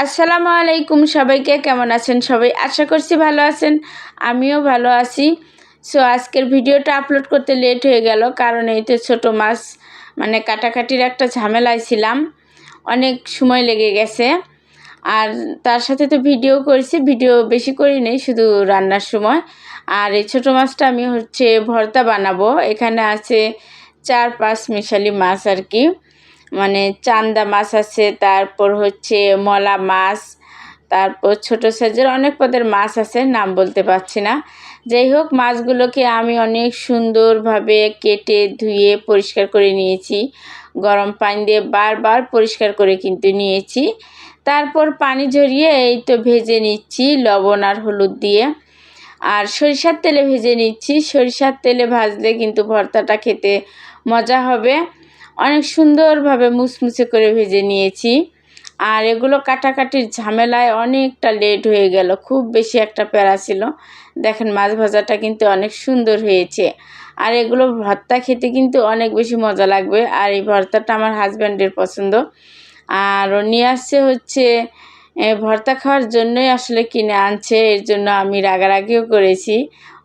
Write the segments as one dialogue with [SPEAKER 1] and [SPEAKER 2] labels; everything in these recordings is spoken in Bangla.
[SPEAKER 1] আসসালামু আলাইকুম, সবাইকে কেমন আছেন সবাই? আশা করছি ভালো আছেন, আমিও ভালো আছি। সো আজকের ভিডিওটা আপলোড করতে লেট হয়ে গেল, কারণ এই তো ছোটো মাছ কাটাকাটির একটা ঝামেলায় ছিলাম, অনেক সময় লেগে গেছে। আর তার সাথে তো ভিডিও করেছি, ভিডিও বেশি করি নেই, শুধু রান্নার সময়। আর এই ছোটো মাছটা আমি ভর্তা বানাবো। এখানে আছে 4-5 মিশালি মাছ আর কি, চান্দা মাছ আছে, তারপর মলা মাছ, তারপর ছোট সাইজের অনেক পদের মাছ আছে, নাম বলতে পারছি না। যাই হোক, মাছগুলোকে আমি অনেক সুন্দরভাবে কেটে ধুয়ে পরিষ্কার করে নিয়েছি, গরম পানি দিয়ে বারবার পরিষ্কার করে কিন্তু নিয়েছি। তারপর পানি ঝরিয়ে এই তো ভেজে নিচ্ছি লবণ আর হলুদ দিয়ে, আর সরিষার তেলে ভেজে নিচ্ছি। সরিষার তেলে ভাজলে কিন্তু ভর্তাটা খেতে মজা হবে। অনেক সুন্দরভাবে মুচমুচে করে ভেজে নিয়েছি। আর এগুলো কাটাকাটির ঝামেলায় অনেকটা লেট হয়ে গেল, খুব বেশি একটা প্যারা ছিল। দেখেন, মাছ ভাজাটা কিন্তু অনেক সুন্দর হয়েছে। আর এগুলো ভর্তা খেতে কিন্তু অনেক বেশি মজা লাগবে। আর এই ভর্তাটা আমার হাজব্যান্ডের পছন্দ, আর ও নিয়ে আসছে ভর্তা খাওয়ার জন্যই আসলে কিনে আনছে। এর জন্য আমি রাগারাগিও করেছি,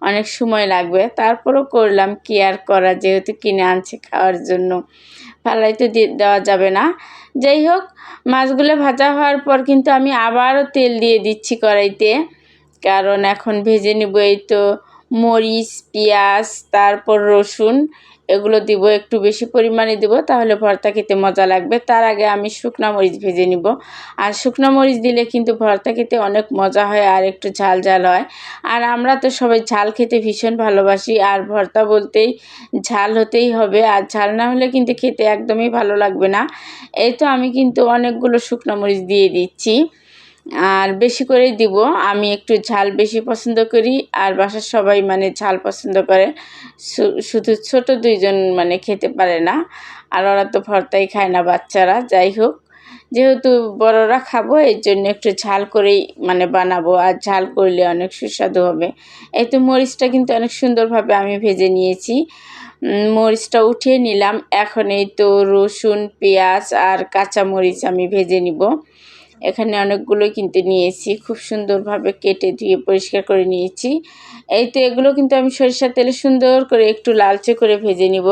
[SPEAKER 1] অনেক সময় লাগবে, তারপরও করলাম, কি আর করা, যেহেতু কিনে আনছে খাওয়ার জন্য, ফালাই তো দেওয়া যাবে না। যাই হোক, মাছগুলো ভাজা হওয়ার পর কিন্তু আমি আবারও তেল দিয়ে দিচ্ছি কড়াইতে, কারণ এখন ভেজে নেব। এই তো মরিচ, পেঁয়াজ, তারপর রসুন, এগুলো দিব, একটু বেশি পরিমাণে দিব, তাহলে ভর্তা খেতে মজা লাগবে। তার আগে আমি শুকনো মরিচ ভেজে নিব। আর শুকনো মরিচ দিলে কিন্তু ভর্তা খেতে অনেক মজা হয়, আর একটু ঝাল ঝাল হয়। আর আমরা তো সবাই ঝাল খেতে ভীষণ ভালোবাসি, আর ভর্তা বলতেই ঝাল হতেই হবে, আর ঝাল না হলে কিন্তু খেতে একদমই ভালো লাগবে না। এই তো আমি কিন্তু অনেকগুলো শুকনো মরিচ দিয়ে দিচ্ছি, আর বেশি করেই দিব। আমি একটু ঝাল বেশি পছন্দ করি, আর বাসার সবাই ঝাল পছন্দ করে, শুধু ছোট দুইজন খেতে পারে না, আর ওরা তো ভর্তাই খায় না, বাচ্চারা। যাই হোক, যেহেতু বড়রা খাবো, এর জন্য একটু ঝাল করেই বানাবো, আর ঝাল করলে অনেক সুস্বাদু হবে। এই তো মরিচটা কিন্তু অনেক সুন্দরভাবে আমি ভেজে নিয়েছি, মরিচটা উঠিয়ে নিলাম। এখন এই তো রসুন, পেঁয়াজ আর কাঁচা মরিচ আমি ভেজে নিব। এখানে অনেকগুলোই কিন্তু নিয়েছি, খুব সুন্দরভাবে কেটে ধুয়ে পরিষ্কার করে নিয়েছি। এই তো এগুলো কিন্তু আমি সরিষার তেলে সুন্দর করে একটু লালচে করে ভেজে নিব,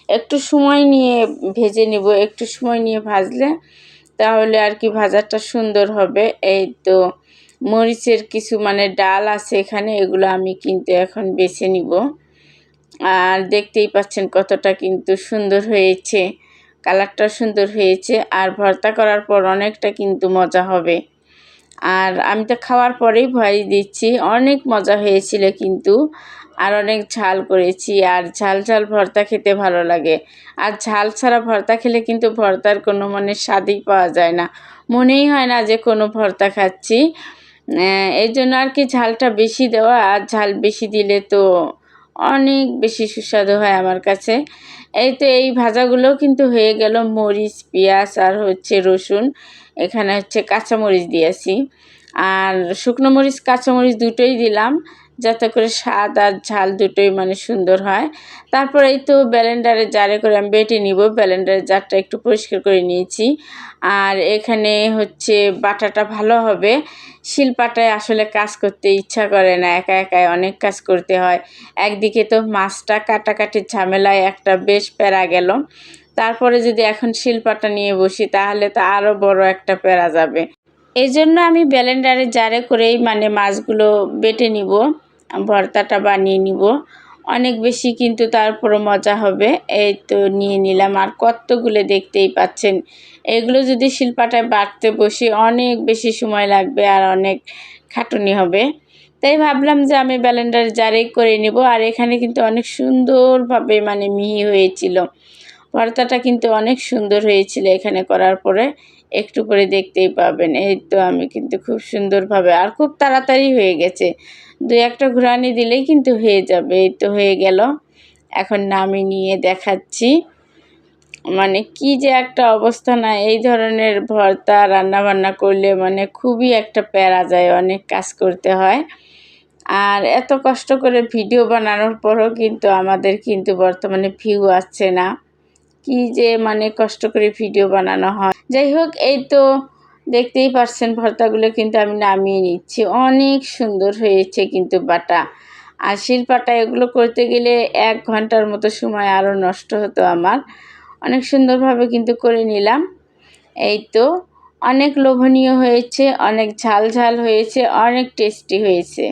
[SPEAKER 1] একটু সময় নিয়ে ভেজে নিব। একটু সময় নিয়ে ভাজলে তাহলে আর কি ভাজাটা সুন্দর হবে। এই তো মরিচের কিছু ডাল আছে এখানে, এগুলো আমি কিন্তু এখন বেছে নিব। আর দেখতেই পাচ্ছেন কতটা কিন্তু সুন্দর হয়েছে, কালারটা সুন্দর হয়েছে, আর ভর্তা করার পর অনেকটা কিন্তু মজা হবে। আর আমি তো খাওয়ার পরেই ভয় দিচ্ছি, অনেক মজা হয়েছিল কিন্তু, আর অনেক ঝাল করেছি। আর ঝাল ঝাল ভর্তা খেতে ভালো লাগে, আর ঝাল ছাড়া ভর্তা খেলে কিন্তু ভর্তার কোনো স্বাদই পাওয়া যায় না, মনেই হয় না যে কোনো ভর্তা খাচ্ছি। এই জন্য আর কি ঝালটা বেশি দেওয়া, আর ঝাল বেশি দিলে তো অনেক বেশি সুস্বাদু হয় আমার কাছে। এই তো এই ভাজাগুলো কিন্তু হয়ে গেল, মরিচ, পেঁয়াজ আর রসুন, এখানে কাঁচামরিচ দিয়েছি, আর শুকনো মরিচ কাঁচামরিচ দুটোই দিলাম, যাতে করে স্বাদ আর ঝাল দুটোই সুন্দর হয়। তারপর এই তো ব্লেন্ডারে জারে করে আমি বেটে নিব। ব্লেন্ডারের জারটা একটু পরিষ্কার করে নিয়েছি। আর এখানে বাটাটা ভালো হবে, শিলপাটায় আসলে কাজ করতে ইচ্ছা করে না, একা একাই অনেক কাজ করতে হয়। একদিকে তো মাছটা কাটাকাটির ঝামেলায় একটা বেশ প্যারা গেল, তারপরে যদি এখন শিলপাটা নিয়ে বসি তাহলে তো আরও বড় একটা প্যারা যাবে। এই জন্য আমি ব্লেন্ডারে জারে করেই মাছগুলো বেটে নিব, ভর্তাটা বানিয়ে নিব, অনেক বেশি কিন্তু তারপরও মজা হবে। এই তো নিয়ে নিলাম, আর কতগুলো দেখতেই পাচ্ছেন। এগুলো যদি শিলপাটায় বাটতে বসি অনেক বেশি সময় লাগবে, আর অনেক খাটুনি হবে, তাই ভাবলাম যে আমি ব্লেন্ডারে জারেই করে নিব। আর এখানে কিন্তু অনেক সুন্দরভাবে মিহি হয়েছিল, ভর্তাটা কিন্তু অনেক সুন্দর হয়েছিল এখানে করার পরে, একটু পরে দেখতেই পাবেন। এই তো আমি কিন্তু খুব সুন্দরভাবে, আর খুব তাড়াতাড়ি হয়ে গেছে, 2-1টা ঘুরানি দিলেই কিন্তু হয়ে যাবে। এই তো হয়ে গেল, এখন নামিয়ে নিয়ে দেখাচ্ছি। কি যে একটা অবস্থা না, এই ধরনের ভর্তা রান্নাবান্না করলে খুবই একটা প্যারা যায়, অনেক কাজ করতে হয়। আর এত কষ্ট করে ভিডিও বানানোর পরও কিন্তু আমাদের কিন্তু বর্তমানে ভিউ আসছে না, কি যে কষ্ট করে ভিডিও বানানো হয়। যাই হোক, এই তো দেখতেই পাচ্ছেন ভর্তাগুলো কিন্তু আমি নামিয়ে নিচ্ছি। অনেক সুন্দর হয়েছে কিন্তু বাটা। আর শিলপাটা এগুলো করতে গেলে 1 ঘন্টার মতো সময় আরও নষ্ট হতো আমার। অনেক সুন্দরভাবে কিন্তু করে নিলাম। এই তো অনেক লোভনীয় হয়েছে, অনেক ঝাল ঝাল হয়েছে, অনেক টেস্টি হয়েছে।